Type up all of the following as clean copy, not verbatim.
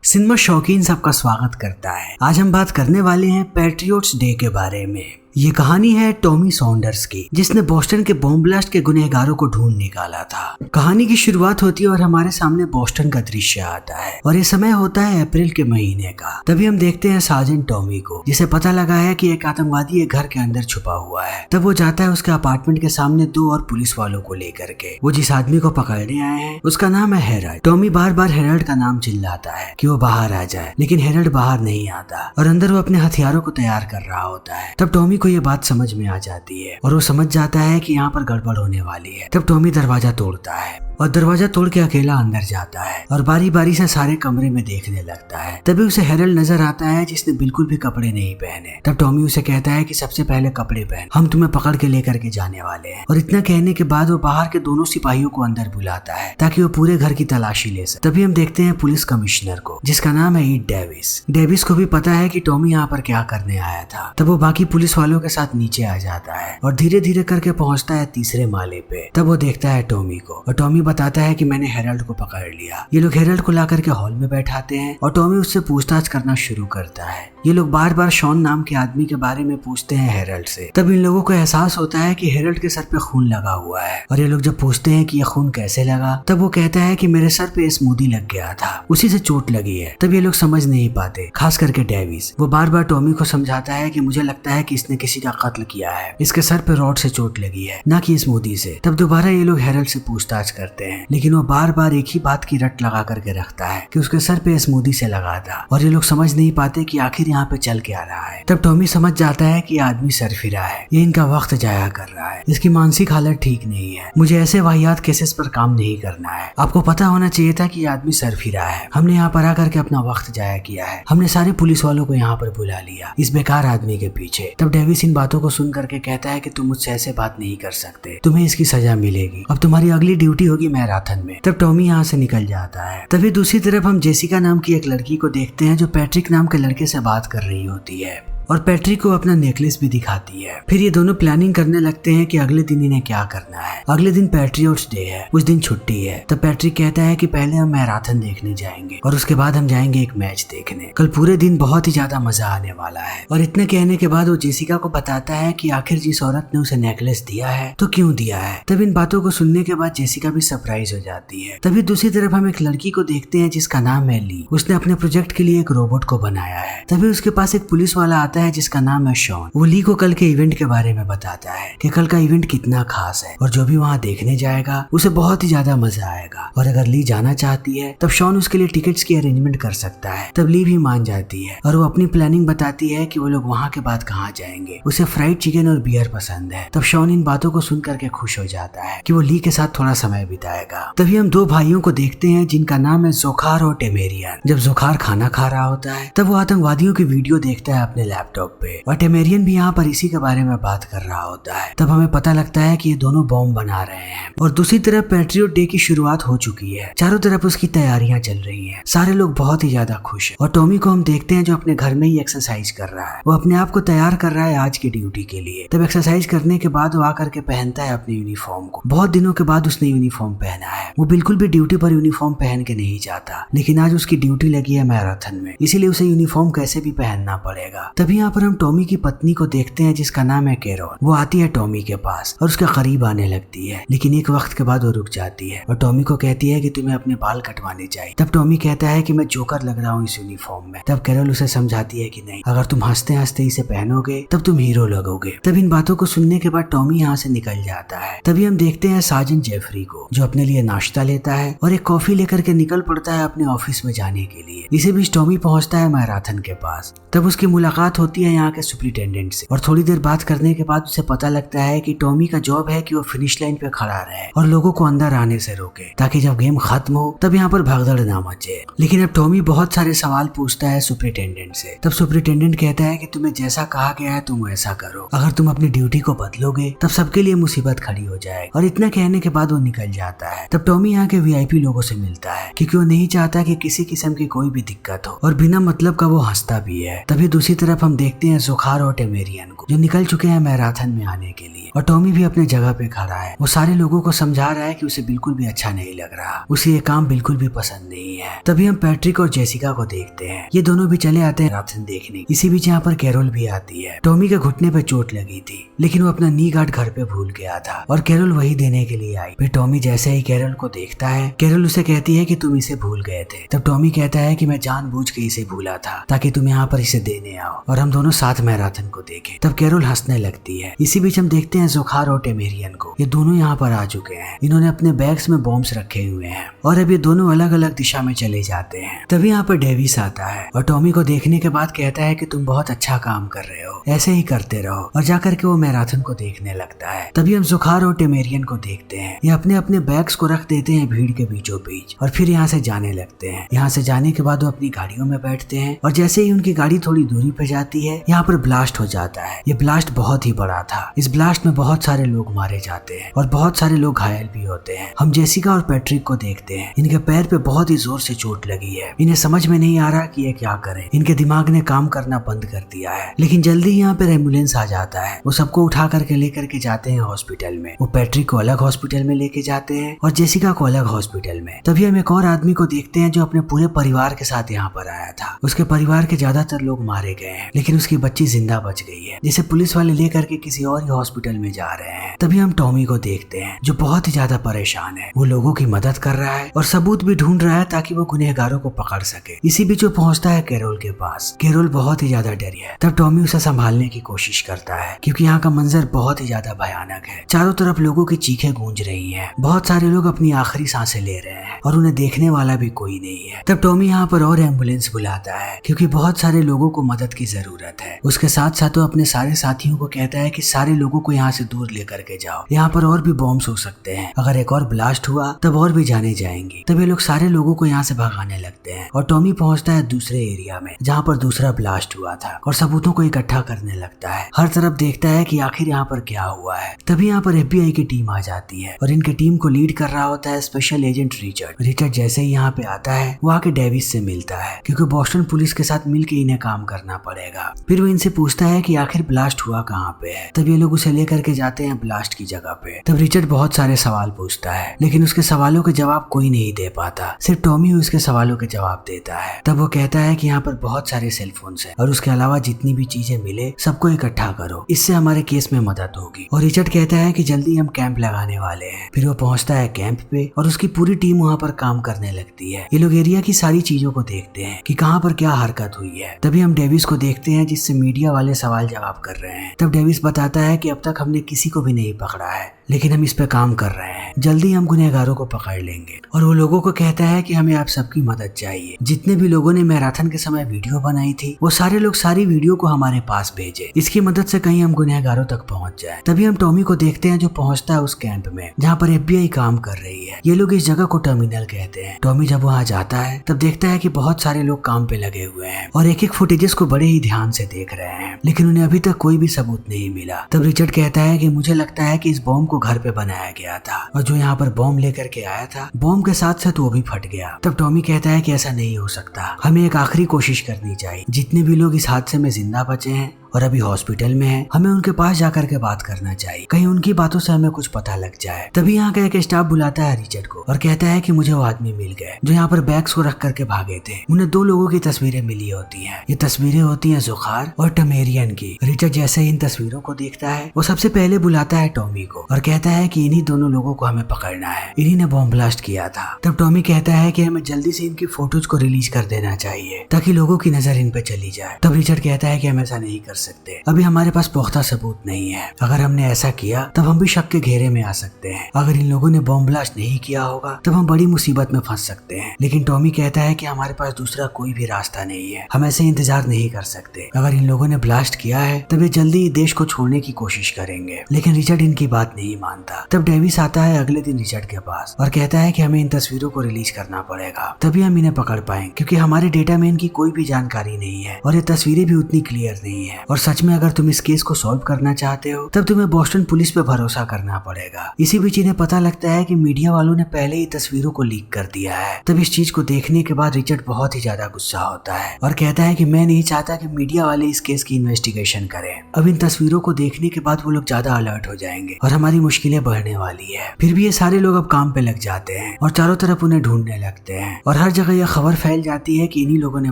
Cinema शौकीन सबका स्वागत करता है। आज हम बात करने वाले हैं पैट्रियट्स डे के बारे में। ये कहानी है टॉमी सॉन्डर्स की, जिसने बोस्टन के बॉम्ब ब्लास्ट के गुनहगारों को ढूंढ निकाला था। कहानी की शुरुआत होती है और हमारे सामने बोस्टन का दृश्य आता है और ये समय होता है अप्रैल के महीने का। तभी हम देखते हैं सार्जेंट टॉमी को, जिसे पता लगा है कि एक आतंकवादी एक घर के अंदर छुपा हुआ है। तब वो जाता है उसके अपार्टमेंट के सामने दो और पुलिस वालों को लेकर के। वो जिस आदमी को पकड़ने आए हैं उसका नाम है हेरल्ड। टॉमी बार बार हेरल्ड का नाम चिल्लाता है कि वो बाहर आ जाए, लेकिन हेरल्ड बाहर नहीं आता और अंदर वो अपने हथियारों को तैयार कर रहा होता है। तब टॉमी को ये बात समझ में आ जाती है और वो समझ जाता है कि यहाँ पर गड़बड़ होने वाली है। तब टॉमी दरवाजा तोड़ता है और दरवाजा तोड़ के अकेला अंदर जाता है और बारी बारी से सारे कमरे में देखने लगता है। तभी उसे हेरल्ड नजर आता है, जिसने बिल्कुल भी कपड़े नहीं पहने। तब टॉमी उसे कहता है कि सबसे पहले कपड़े पहन, हम तुम्हें पकड़ के लेकर के जाने वाले हैं। और इतना कहने के बाद वो बाहर के दोनों सिपाहियों को अंदर बुलाता है ताकि वो पूरे घर की तलाशी ले सके। तभी हम देखते हैं पुलिस कमिश्नर को, जिसका नाम है ईड डेविस। डेविस को भी पता है कि टॉमी यहाँ पर क्या करने आया था। तब वो बाकी पुलिस वालों के साथ नीचे आ जाता है और धीरे धीरे करके पहुंचता है तीसरे माले पे। तब वो देखता है टॉमी को और टॉमी बताता है कि मैंने हेरल्ड को पकड़ लिया। ये लोग हेरल्ड को ला करके हॉल में बैठाते हैं और टॉमी उससे पूछताछ करना शुरू करता है। ये लोग बार बार शॉन नाम के आदमी के बारे में पूछते हैं हेरल्ड से। तब इन लोगों को एहसास होता है कि हेरल्ड के सर पे खून लगा हुआ है और ये लोग जब पूछते हैं कि ये खून कैसे लगा, तब वो कहता है कि मेरे सर पे स्मूदी लग गया था, उसी से चोट लगी है। तब ये लोग समझ नहीं पाते, खास करके डेविस। वो बार बार टॉमी को समझाता है कि मुझे लगता है कि इसने किसी का कत्ल किया है, इसके सर पे रॉड से चोट लगी है, ना कि स्मूदी से। तब दोबारा ये लोग हेरल्ड से पूछताछ करते हैं, लेकिन वो बार बार एक ही बात की रट लगा करके रखता है कि उसके सर पे स्मूदी से लगा था। और ये लोग समझ नहीं पाते कि आखिर यहाँ पे चल के आ रहा है। तब टॉमी समझ जाता है कि आदमी सरफिरा है, ये इनका वक्त जाया कर रहा है, इसकी मानसिक हालत ठीक नहीं है, मुझे ऐसे वाहियात केसेस पर काम नहीं करना है। आपको पता होना चाहिए था कि ये आदमी सरफिरा है। हमने यहाँ पर आकर के अपना वक्त जाया किया है, हमने सारे पुलिस वालों को यहाँ पर बुला लिया इस बेकार आदमी के पीछे। तब डेविस इन बातों को सुन करके कहता है कि तुम मुझसे ऐसे बात नहीं कर सकते, तुम्हें इसकी सजा मिलेगी, अब तुम्हारी अगली ड्यूटी होगी मैराथन में। तब टॉमी यहाँ से निकल जाता है। तभी दूसरी तरफ हम जेसिका नाम की एक लड़की को देखते हैं, जो पैट्रिक नाम के लड़के से बात कर रही होती है और पैट्रिक को अपना नेकलेस भी दिखाती है। फिर ये दोनों प्लानिंग करने लगते हैं कि अगले दिन इन्हें क्या करना है। अगले दिन पैट्रियट्स डे है, उस दिन छुट्टी है। तब पैट्रिक कहता है कि पहले हम मैराथन देखने जाएंगे और उसके बाद हम जाएंगे एक मैच देखने। कल पूरे दिन बहुत ही ज्यादा मजा आने वाला है। और इतने कहने के बाद वो जेसिका को बताता है कि आखिर जिस औरत ने उसे नेकलेस दिया है तो क्यों दिया है। तब इन बातों को सुनने के बाद जेसिका भी सरप्राइज हो जाती है। तभी दूसरी तरफ हम एक लड़की को देखते हैं जिसका नाम है ली। उसने अपने प्रोजेक्ट के लिए एक रोबोट को बनाया है। तभी उसके पास एक पुलिस वाला आता है जिसका नाम है शॉन। वो ली को कल के इवेंट के बारे में बताता है कि कल का इवेंट कितना खास है और जो भी वहाँ देखने जाएगा उसे बहुत ही ज्यादा मजा आएगा। और अगर ली जाना चाहती है तब शॉन उसके लिए टिकट्स की अरेंजमेंट कर सकता है। तब ली भी मान जाती है और वो अपनी प्लानिंग बताती है कि वो लोग वहाँ के बाद कहाँ जाएंगे। उसे फ्राइड चिकन और बियर पसंद है। तब शॉन इन बातों को सुन करके खुश हो जाता है कि वो ली के साथ थोड़ा समय बिताएगा। तभी हम दो भाइयों को देखते हैं जिनका नाम है जोखार और टेमेरियन। जब जोखार खाना खा रहा होता है तब वो आतंकवादियों की वीडियो देखता है अपने लैपटॉप पे और टेमेरियन भी यहाँ पर इसी के बारे में बात कर रहा होता है। तब हमें पता लगता है कि ये दोनों बॉम्ब बना रहे हैं। और दूसरी तरफ पैट्रियट डे की शुरुआत हो चुकी है, चारों तरफ उसकी तैयारियां चल रही हैं। सारे लोग बहुत ही ज्यादा खुश हैं। और टॉमी को हम देखते हैं जो अपने घर में ही एक्सरसाइज कर रहा है। वो अपने आप को तैयार कर रहा है आज की ड्यूटी के लिए। तब एक्सरसाइज करने के बाद वो आकर के पहनता है अपनी यूनिफॉर्म को। बहुत दिनों के बाद उसने यूनिफॉर्म पहना है। वो बिल्कुल भी ड्यूटी पर यूनिफॉर्म पहन के नहीं जाता, लेकिन आज उसकी ड्यूटी लगी है मैराथन में, इसीलिए उसे यूनिफॉर्म कैसे भी पहनना पड़ेगा। तभी यहाँ पर हम टॉमी की पत्नी को देखते हैं जिसका नाम है कैरोल। वो आती है टॉमी के पास और उसके करीब आने लगती है, लेकिन एक वक्त के बाद वो रुक जाती है और टॉमी को कहती है कि तुम्हें अपने बाल कटवाने चाहिए। तब टॉमी कहता है कि मैं जोकर लग रहा हूँ इस यूनिफॉर्म में। तब कैरोल उसे समझाती है कि नहीं, अगर तुम हंसते हंसते इसे पहनोगे तब तुम हीरो लगोगे। तब इन बातों को सुनने के बाद टॉमी यहाँ से निकल जाता है। तभी हम देखते हैं सार्जेंट जेफरी को, जो अपने लिए नाश्ता लेता है और एक कॉफी लेकर के निकल पड़ता है अपने ऑफिस में जाने के लिए। इसी बीच टॉमी पहुंचता है मैराथन के पास। तब उसकी मुलाकात होती है यहाँ के सुपरिटेंडेंट से और थोड़ी देर बात करने के बाद उसे पता लगता है कि टॉमी का जॉब है कि वो फिनिश लाइन पे खड़ा रहे और लोगों को अंदर आने से रोके, ताकि जब गेम खत्म हो तब यहाँ पर भगदड़ ना मचे। लेकिन अब टॉमी बहुत सारे सवाल पूछता है सुपरिटेंडेंट से। तब सुपरिटेंडेंट कहता है कि तुम्हें जैसा कहा गया है तुम वैसा करो, अगर तुम अपनी ड्यूटी को बदलोगे तब सबके लिए मुसीबत खड़ी हो जाए। और इतना कहने के बाद वो निकल जाता है। तब टॉमी यहाँ के वीआईपी लोगों से मिलता है क्योंकि वो नहीं चाहता कि किसी किस्म की कोई भी दिक्कत हो और बिना मतलब का वो हंसता भी है। तभी दूसरी तरफ हम देखते हैं ज़ुखार और टेमेरियन को, जो निकल चुके हैं मैराथन में आने के लिए। और टॉमी भी अपने जगह पे खड़ा है। वो सारे लोगों को समझा रहा है कि उसे बिल्कुल भी अच्छा नहीं लग रहा, उसे ये काम बिल्कुल भी पसंद नहीं है। तभी हम पैट्रिक और जेसिका को देखते हैं। ये दोनों भी चले आते हैं मैराथन देखने। इसी बीच यहाँ पर कैरोल भी आती है। टॉमी के घुटने पे चोट लगी थी, लेकिन वो अपना नी गार्ड घर पे भूल गया था और कैरोल वही देने के लिए आई। फिर टॉमी जैसे ही कैरोल को देखता है, कैरोल उसे कहती है कि तुम इसे भूल गए थे। तब टॉमी कहता है कि मैं जानबूझ के इसे भूला था ताकि तुम यहाँ पर इसे देने आओ और हम दोनों साथ मैराथन को देखें। तब कैरोल हंसने लगती है। इसी बीच हम देखते हैं ज़ुखार और टेमेरियन को। ये दोनों यहाँ पर आ चुके हैं। इन्होंने अपने बैग्स में बॉम्ब्स रखे हुए हैं और अब ये दोनों अलग अलग दिशा में चले जाते हैं। तभी यहाँ पर डेविस आता है और टॉमी को देखने के बाद कहता है कि तुम बहुत अच्छा काम कर रहे हो, ऐसे ही करते रहो। और जाकर के वो मैराथन को देखने लगता है। तभी हम ज़ुखार और टेमेरियन को देखते हैं। ये अपने अपने बैग्स को रख देते हैं भीड़ के बीचों बीच और फिर यहाँ से जाने लगते हैं। यहाँ से जाने के बाद वो अपनी गाड़ियों में बैठते हैं और जैसे ही उनकी गाड़ी थोड़ी दूरी पे जाती है, यहाँ पर ब्लास्ट हो जाता है। ये ब्लास्ट बहुत ही बड़ा था। इस ब्लास्ट में बहुत सारे लोग मारे जाते हैं और बहुत सारे लोग घायल भी होते हैं। हम जेसिका और पैट्रिक को देखते हैं। इनके पैर पे बहुत ही जोर से चोट लगी है। इन्हें समझ में नहीं आ रहा कि ये क्या करें। इनके दिमाग ने काम करना बंद कर दिया है। लेकिन जल्दी यहाँ पर एम्बुलेंस आ जाता है। वो सबको उठा करके लेकर के जाते हैं हॉस्पिटल में। वो पैट्रिक को अलग हॉस्पिटल में लेके जाते हैं और जेसिका को अलग हॉस्पिटल में। तभी हम एक और आदमी को देखते हैं जो अपने पूरे परिवार के साथ यहाँ पर आया था। उसके परिवार के ज्यादातर लोग मारे गए हैं, लेकिन उसकी बच्ची जिंदा बच गई है, जिसे पुलिस वाले लेकर के किसी और ही हॉस्पिटल में जा रहे हैं। तभी हम टॉमी को देखते हैं जो बहुत ही ज्यादा परेशान है। वो लोगों की मदद कर रहा है और सबूत भी ढूंढ रहा है ताकि वो गुनहगारों को पकड़ सके। इसी बीच वो पहुंचता है कैरोल के पास। कैरोल बहुत ही ज्यादा डरी है। तब टॉमी उसे संभालने की कोशिश करता है क्योंकि यहाँ का मंजर बहुत ही ज्यादा भयानक है। चारों तरफ लोगों की चीखें गूंज रही हैं। बहुत सारे लोग अपनी आखिरी सांसें ले रहे हैं और उन्हें देखने वाला भी कोई नहीं है। तब टॉमी यहाँ पर और एम्बुलेंस बुलाता है क्योंकि बहुत सारे लोगों को मदद की जरूरत है। उसके साथ साथ वो अपने सारे साथियों को कहता है कि सारे लोगों को यहाँ से दूर लेकर के जाओ। यहाँ पर और भी बॉम्ब्स हो सकते हैं। अगर एक और ब्लास्ट हुआ तब और भी जाने जाएंगी। तब ये लोग सारे लोगों को यहाँ से भगाने लगते हैं और टॉमी पहुंचता है दूसरे एरिया में जहाँ पर दूसरा ब्लास्ट हुआ था और सबूतों को इकट्ठा करने लगता है। हर तरफ देखता है कि आखिर यहाँ पर क्या हुआ है। तभी यहाँ पर FBI की टीम आ जाती है और इनकी टीम को लीड कर रहा होता है स्पेशल एजेंट रिचर्ड। रिचर्ड जैसे ही यहाँ पे आता है, वो आके डेविस से मिलता है क्योंकि बोस्टन पुलिस के साथ मिलके इन्हें काम करना पड़ेगा। फिर वो इनसे पूछता है कि आखिर ब्लास्ट हुआ कहाँ पे है। तब ये लोग उसे लेकर के जाते हैं ब्लास्ट की जगह पे। तब रिचर्ड बहुत सारे सवाल पूछता है, लेकिन उसके सवालों के जवाब कोई नहीं दे पाता। सिर्फ टॉमी उसके सवालों के जवाब देता है। तब वो कहता है कि यहाँ पर बहुत सारे सेलफोन्स हैं और उसके अलावा जितनी भी चीजें मिले सबको इकट्ठा करो, इससे हमारे केस में मदद होगी। और रिचर्ड कहता है कि जल्दी हम कैंप लगाने वाले हैं। फिर वो पहुंचता है कैंप पे और उसकी पूरी टीम वहाँ पर काम करने लगती है। ये लोग एरिया की सारी चीजों को देखते हैं कि कहाँ पर क्या हरकत हुई है। तभी हम डेविस को देखते हैं जिससे मीडिया वाले सवाल जवाब कर रहे हैं। तब डेविस बताता है कि अब तक हमने किसी को भी नहीं पकड़ा है, लेकिन हम इस पे काम कर रहे हैं। जल्दी हम गुनहगारों को पकड़ लेंगे। और वो लोगों को कहता है कि हमें आप सबकी मदद चाहिए। जितने भी लोगों ने मैराथन के समय वीडियो बनाई थी, वो सारे लोग सारी वीडियो को हमारे पास भेजे। इसकी मदद से कहीं हम गुनहगारों तक पहुंच जाए। तभी हम टॉमी को देखते हैं जो पहुंचता है उस कैंप में जहाँ पर FBI काम कर रही है। ये लोग इस जगह को टर्मिनल कहते हैं। टॉमी जब वहाँ जाता है तब देखता है कि बहुत सारे लोग काम पे लगे हुए हैं और एक एक फुटेजेस को बड़े ही ध्यान से देख रहे हैं, लेकिन उन्हें अभी तक कोई भी सबूत नहीं मिला। तब रिचर्ड कहता है कि मुझे लगता है कि इस बॉम्ब को घर पे बनाया गया था और जो यहाँ पर बॉम्ब लेकर के आया था, बॉम्ब के साथ साथ वो भी फट गया। तब टॉमी कहता है कि ऐसा नहीं हो सकता, हमें एक आखिरी कोशिश करनी चाहिए। जितने भी लोग इस हादसे में जिंदा बचे हैं और अभी हॉस्पिटल में है, हमें उनके पास जाकर के बात करना चाहिए, कहीं उनकी बातों से हमें कुछ पता लग जाए। तभी यहाँ का एक स्टाफ बुलाता है रिचर्ड को और कहता है कि मुझे वो आदमी मिल गए जो यहाँ पर बैग्स को रख करके भागे थे। उन्हें 2 लोगों की तस्वीरें मिली होती हैं। ये तस्वीरें होती हैं ज़ुखार और टेमेरियन की। रिचर्ड जैसे ही इन तस्वीरों को देखता है, वो सबसे पहले बुलाता है टॉमी को और कहता है कि इन्हीं दोनों लोगों को हमें पकड़ना है, इन्हीं ने बॉम्ब ब्लास्ट किया था। तब टॉमी कहता है कि हमें जल्दी से इनकी फोटोज को रिलीज कर देना चाहिए ताकि लोगों की नजर इन पे चली जाए। तब रिचर्ड कहता है कि हम ऐसा नहीं कर सकते, अभी हमारे पास पुख्ता सबूत नहीं है। अगर हमने ऐसा किया तब हम भी शक के घेरे में आ सकते हैं। अगर इन लोगों ने बॉम्ब ब्लास्ट नहीं किया होगा तब हम बड़ी मुसीबत में फंस सकते हैं। लेकिन टॉमी कहता है कि हमारे पास दूसरा कोई भी रास्ता नहीं है, हम ऐसे इंतजार नहीं कर सकते। अगर इन लोगों ने ब्लास्ट किया है तब ये जल्दी ही देश को छोड़ने की कोशिश करेंगे। लेकिन रिचर्ड इनकी बात नहीं मानता। तब डेविस आता है अगले दिन रिचर्ड के पास और कहता है कि हमें इन तस्वीरों को रिलीज करना पड़ेगा, तभी हम इन्हें पकड़ पाएंगे, क्योंकि हमारे डेटा में इनकी कोई भी जानकारी नहीं है और ये तस्वीरें भी उतनी क्लियर नहीं है। और सच में अगर तुम इस केस को सॉल्व करना चाहते हो तब तुम्हें बोस्टन पुलिस पे भरोसा करना पड़ेगा। इसी बीच इन्हें पता लगता है कि मीडिया वालों ने पहले ही तस्वीरों को लीक कर दिया है। तब इस चीज को देखने के बाद रिचर्ड बहुत ही ज्यादा गुस्सा होता है और कहता है कि मैं नहीं चाहता कि मीडिया वाले इस केस की इन्वेस्टिगेशन करें। अब इन तस्वीरों को देखने के बाद वो लोग ज्यादा अलर्ट हो जाएंगे और हमारी मुश्किलें बढ़ने वाली है। फिर भी ये सारे लोग अब काम पे लग जाते हैं और चारों तरफ उन्हें ढूंढने लगते हैं और हर जगह यह खबर फैल जाती है कि इन्हीं लोगों ने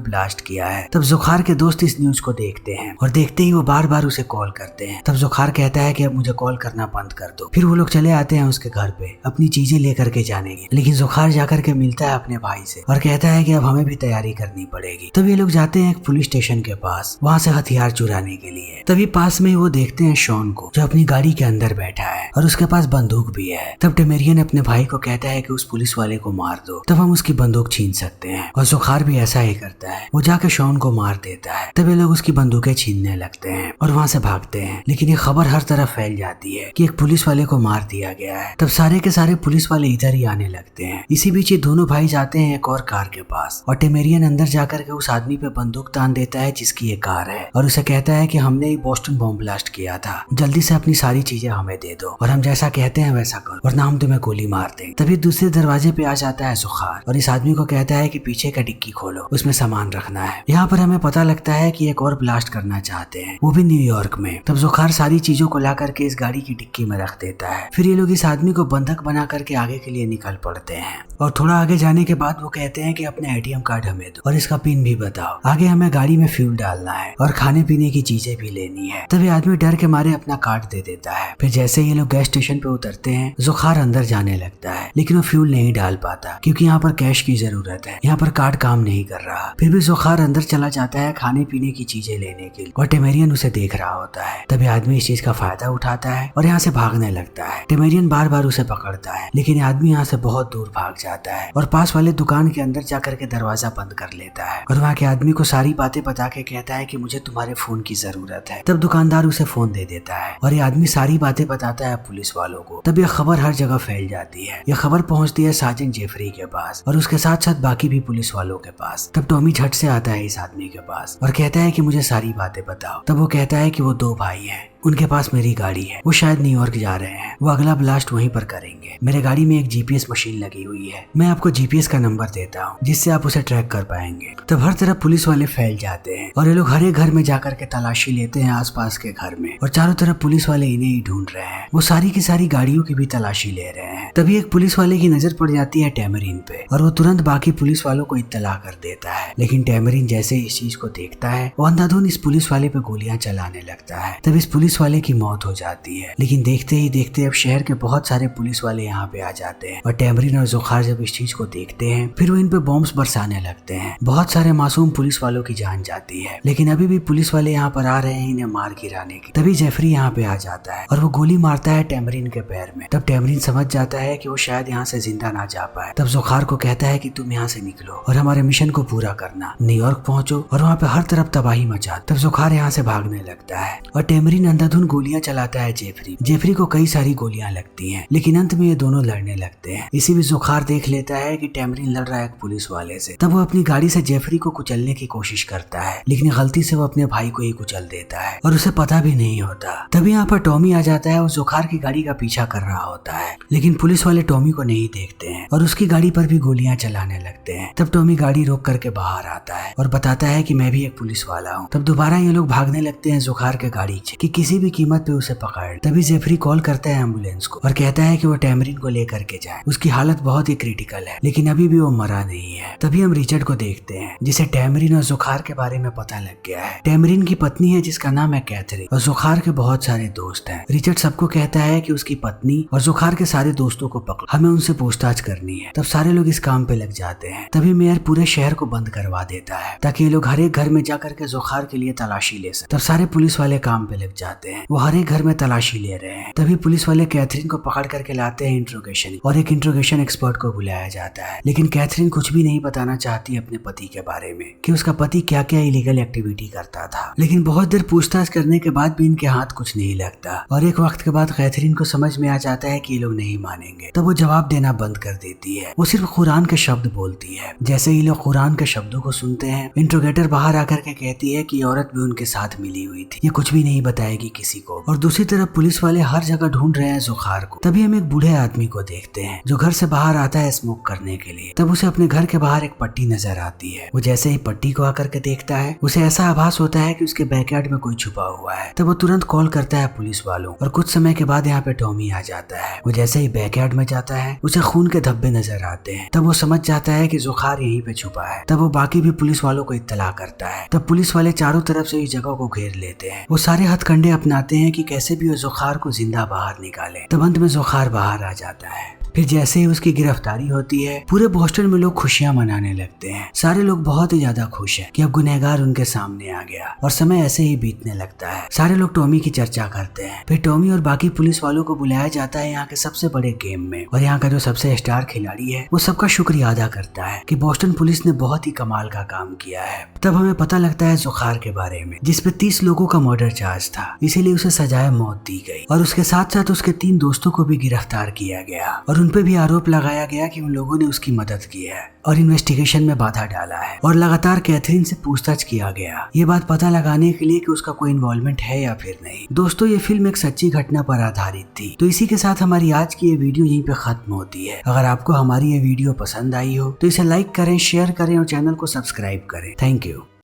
ब्लास्ट किया है। तब जुखार के दोस्त इस न्यूज को देखते हैं और देखते ही वो बार बार उसे कॉल करते हैं। तब जुखार कहता है कि अब मुझे कॉल करना बंद कर दो। फिर वो लोग चले आते हैं उसके घर पे अपनी चीजें लेकर के जाने की, लेकिन जुखार जाकर के मिलता है अपने भाई से और कहता है कि अब हमें भी तैयारी करनी पड़ेगी। तब ये लोग जाते हैं एक पुलिस स्टेशन के पास वहाँ से हथियार चुराने के लिए। तभी पास में वो देखते हैं शॉन को जो अपनी गाड़ी के अंदर बैठा है और उसके पास बंदूक भी है। तब टेमेरियन अपने भाई को कहता है कि उस पुलिस वाले को मार दो, तब हम उसकी बंदूक छीन सकते हैं। और जुखार भी ऐसा ही करता है, वो जाकर शॉन को मार देता है। तब ये लोग उसकी बंदूकें छीनने लगते हैं और वहाँ से भागते हैं। लेकिन ये खबर हर तरफ फैल जाती है कि एक पुलिस वाले को मार दिया गया है। तब सारे के सारे पुलिस वाले इधर ही आने लगते हैं। इसी बीच ये दोनों भाई जाते हैं एक और कार के पास और टेमेरियन अंदर जाकर के उस आदमी पे बंदूक तान देता है जिसकी ये कार है और उसे कहता है कि हमने ही बोस्टन बॉम्ब ब्लास्ट किया था, जल्दी से अपनी सारी चीजें हमें दे दो और हम जैसा कहते हैं वैसा करो वरना हम तुम्हें गोली मार देंगे। तभी दूसरे दरवाजे पे आ जाता है जुखार और इस आदमी को कहता है कि पीछे का डिक्की खोलो, उसमें सामान रखना है। यहाँ पर हमें पता लगता है कि एक और ब्लास्ट करना चाहते हैं, वो भी न्यूयॉर्क में। तब जुखार सारी चीजों को ला करके इस गाड़ी की डिक्की में रख देता है। फिर ये लोग इस आदमी को बंधक बना करके आगे के लिए निकल पड़ते हैं और थोड़ा आगे जाने के बाद वो कहते हैं कि अपने एटीएम कार्ड हमें दो और इसका पिन भी बताओ, आगे हमें गाड़ी में फ्यूल डालना है और खाने पीने की चीजें भी लेनी है। तभी आदमी डर के मारे अपना कार्ड दे देता है। फिर जैसे ये लोग गैस स्टेशन पे उतरते हैं जुखार अंदर जाने लगता है, लेकिन वो फ्यूल नहीं डाल पाता क्योंकि यहाँ पर कैश की जरूरत है, यहाँ पर कार्ड काम नहीं कर रहा। फिर भी जुखार अंदर चला जाता है खाने पीने की चीजें लेने के लिए और टेमेरियन उसे देख रहा होता है। तभी आदमी इस चीज का फायदा उठाता है और यहाँ से भागने लगता है। टेमेरियन बार बार उसे पकड़ता है लेकिन आदमी यहाँ से बहुत दूर भाग जाता है और पास वाले दुकान के अंदर जाकर के दरवाजा बंद कर लेता है और वहाँ के आदमी को सारी बातें बता के कहता है कि मुझे तुम्हारे फोन की जरूरत है। तब दुकानदार उसे फोन दे देता है और ये आदमी सारी बातें बताता है पुलिस वालों को। तब यह खबर हर जगह फैल जाती है। यह खबर पहुंचती है सार्जेंट जेफरी के पास और उसके साथ साथ बाकी भी पुलिस वालों के पास। तब टॉमी झट से आता है इस आदमी के पास और कहता है कि मुझे सारी बातें बताओ। तब वो कहता है कि वो दो भाई हैं, उनके पास मेरी गाड़ी है, वो शायद न्यूयॉर्क जा रहे हैं, वो अगला ब्लास्ट वहीं पर करेंगे। मेरे गाड़ी में एक जीपीएस मशीन लगी हुई है, मैं आपको जीपीएस का नंबर देता हूँ जिससे आप उसे ट्रैक कर पाएंगे। तब हर तरफ पुलिस वाले फैल जाते हैं और ये लोग हर एक घर में जाकर के तलाशी लेते हैं आसपास के घर में और चारों तरफ पुलिस वाले इन्हें ही ढूंढ रहे हैं। वो सारी की सारी गाड़ियों की भी तलाशी ले रहे हैं। तभी एक पुलिस वाले की नजर पड़ जाती है टेमरिन पे और वो तुरंत बाकी पुलिस वालों को इत्तला कर देता है। लेकिन टेमरिन जैसे इस चीज को देखता है वो अंधाधुंध इस पुलिस वाले पे गोलियां चलाने लगता है। तब इस पुलिस वाले की मौत जाती है। लेकिन देखते ही देखते अब शहर के बहुत सारे पुलिस वाले यहाँ पे आ जाते हैं और टेमरिन और जुखार जब इस चीज को देखते हैं फिर वो इन पे बॉम्ब्स बरसाने लगते हैं। बहुत सारे मासूम पुलिस वालों की जान जाती है लेकिन अभी भी पुलिस वाले यहाँ पर आ रहे हैं इन्हें मार गिराने की। तभी जेफरी यहाँ पे आ जाता है और वो गोली मारता है टेमरिन के पैर में। तब टेमरिन समझ जाता है कि वो शायद यहाँ से जिंदा ना जा पाए। तब जुखार को कहता है कि तुम यहाँ से निकलो और हमारे मिशन को पूरा करना, न्यूयॉर्क पहुंचो और वहाँ पे हर तरफ तबाही मचा। तब जुखार यहाँ से भागने लगता है और टेमरिन अंधाधुंध गोलियां चलाता है जेफरी को कई सारी गोलियां लगती हैं लेकिन अंत में ये दोनों लड़ने लगते हैं। इसी भी जुखार देख लेता है कि टेमरिन लड़ रहा है एक पुलिस वाले से। तब वो अपनी गाड़ी से जेफरी को कुचलने की कोशिश करता है लेकिन गलती से वो अपने भाई को ही कुचल देता है और उसे पता भी नहीं होता। तभी यहाँ पर टॉमी आ जाता है और जुखार की गाड़ी का पीछा कर रहा होता है लेकिन पुलिस वाले टॉमी को नहीं देखते हैं और उसकी गाड़ी पर भी गोलियां चलाने लगते हैं। तब टॉमी गाड़ी रोक करके बाहर आता है और बताता है कि मैं भी एक पुलिस वाला हूँ। तब दोबारा ये लोग भागने लगते हैं जुखार के गाड़ी से कि किसी भी कीमत पे उसे पकड़। तभी जेफरी कॉल करता है एम्बुलेंस को और कहता है कि वो टेमरिन को लेकर के जाए, उसकी हालत बहुत ही क्रिटिकल है लेकिन अभी भी वो मरा नहीं है। तभी हम रिचर्ड को देखते हैं जिसे टेमरिन और जुखार के बारे में पता लग गया है। टेमरिन की पत्नी है जिसका नाम है कैथरीन और जुखार के बहुत सारे दोस्त हैं। रिचर्ड सबको कहता है कि उसकी पत्नी और जुखार के सारे दोस्तों को पकड़ो, हमें उनसे पूछताछ करनी है। तब सारे लोग इस काम पे लग जाते हैं। तभी मेयर पूरे शहर को बंद करवा देता है ताकि ये लोग हर एक घर में जाकर के जुखार के लिए तलाशी ले सके। तब सारे पुलिस वाले काम पे लग जाते जाते हैं। वो हर एक घर में तलाशी ले रहे हैं। तभी पुलिस वाले कैथरीन को पकड़ करके लाते हैं इंट्रोगेशन, और एक इंट्रोगेशन एक्सपर्ट को बुलाया जाता है। लेकिन कैथरीन कुछ भी नहीं बताना चाहती अपने पति के बारे में कि उसका पति क्या क्या इलीगल एक्टिविटी करता था। लेकिन बहुत देर पूछताछ करने के बाद भी इनके हाथ कुछ नहीं लगता, और एक वक्त के बाद कैथरीन को समझ में आ जाता है कि ये लोग नहीं मानेंगे। तब वो जवाब देना बंद कर देती है। वो सिर्फ कुरान के शब्द बोलती है। जैसे ही लोग कुरान के शब्दों को सुनते हैं, इंट्रोगेटर बाहर आकर के कहती है कि औरत भी उनके साथ मिली हुई थी, ये कुछ भी नहीं बताएगी किसी को। और दूसरी तरफ पुलिस वाले हर जगह ढूंढ रहे हैं ज़ुखार को। तभी हम एक बूढ़े आदमी को देखते हैं जो घर से बाहर आता है स्मोक करने के लिए। तब उसे अपने घर के बाहर एक पट्टी नजर आती है। वो जैसे ही पट्टी को आकर के देखता है, उसे ऐसा आभास होता है कि उसके बैकयार्ड में कोई छुपा हुआ है। तब वो तुरंत कॉल करता है पुलिस वालों, और कुछ समय के बाद यहाँ पे टॉमी आ जाता है। वो जैसे ही बैकयार्ड में जाता है, उसे खून के धब्बे नजर आते हैं। तब वो समझ जाता है कि ज़ुखार यहीं पे छुपा है। तब वो बाकी भी पुलिस वालों को इत्तला करता है। तब पुलिस वाले चारों तरफ से इस जगह को घेर लेते हैं। वो सारे हथकंडे अपनाते हैं कि कैसे भी वो ज़ुखार को जिंदा बाहर निकाले। तब अंत में ज़ुखार बाहर आ जाता है। फिर जैसे ही उसकी गिरफ्तारी होती है, पूरे बोस्टन में लोग खुशियां मनाने लगते हैं। सारे लोग बहुत ही ज्यादा खुश हैं कि अब गुनहगार उनके सामने आ गया, और समय ऐसे ही बीतने लगता है। सारे लोग टॉमी की चर्चा करते हैं। फिर टॉमी और बाकी पुलिस वालों को बुलाया जाता है यहाँ के सबसे बड़े गेम में, और यहाँ का जो सबसे स्टार खिलाड़ी है वो सबका शुक्रिया अदा करता है कि बोस्टन पुलिस ने बहुत ही कमाल का काम किया है। तब हमें पता लगता है ज़ुखार के बारे में, जिसपे 30 लोगों का मर्डर चार्ज था, इसीलिए उसे सजाए मौत दी गई। और उसके साथ साथ उसके 3 दोस्तों को भी गिरफ्तार किया गया, और उन पे भी आरोप लगाया गया कि उन लोगों ने उसकी मदद की है और इन्वेस्टिगेशन में बाधा डाला है। और लगातार कैथरीन से पूछताछ किया गया, ये बात पता लगाने के लिए कि उसका कोई इन्वॉल्वमेंट है या फिर नहीं। दोस्तों, ये फिल्म एक सच्ची घटना पर आधारित थी। तो इसी के साथ हमारी आज की ये वीडियो यहीं पे खत्म होती है। अगर आपको हमारी ये वीडियो पसंद आई हो तो इसे लाइक करें, शेयर करें और चैनल को सब्सक्राइब करें। Thank you.